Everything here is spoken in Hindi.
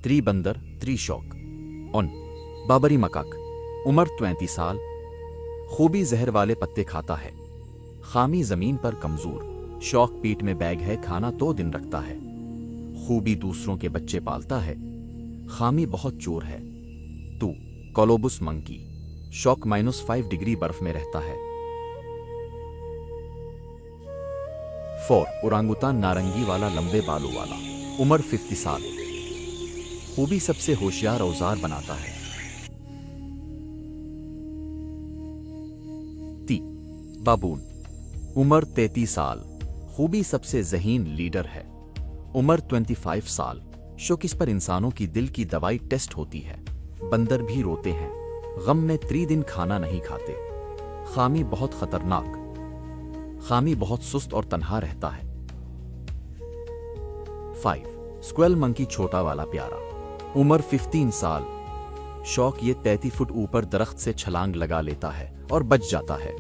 3 बंदर 3 शौक ऑन बाबरी मकाक उम्र 35 साल खूबी जहर वाले पत्ते खाता है खामी जमीन पर कमजोर शौक पीठ में बैग है खाना 2 दिन रखता है खूबी दूसरों के बच्चे पालता है खामी बहुत चोर है तू कोलोबस मंकी शौक -5 डिग्री बर्फ में रहता है 4 ओरांगुतान नारंगी वाला लंबे बालों वाला उम्र 50 साल खूबी सबसे होशियार औजार बनाता है ती बाबून उम्र 33 साल खूबी सबसे ज़हीन लीडर है उम्र 25 साल शौक इस पर इंसानों की दिल की दवाई टेस्ट होती है बंदर भी रोते हैं गम में 3 दिन खाना नहीं खाते खामी बहुत खतरनाक खामी बहुत सुस्त और तन्हा रहता है 5 स्क्वेल मंकी छोटा वाला प्यारा उम्र 15 साल शौक ये 33 फुट ऊपर दरख्त से छलांग लगा लेता है और बच जाता है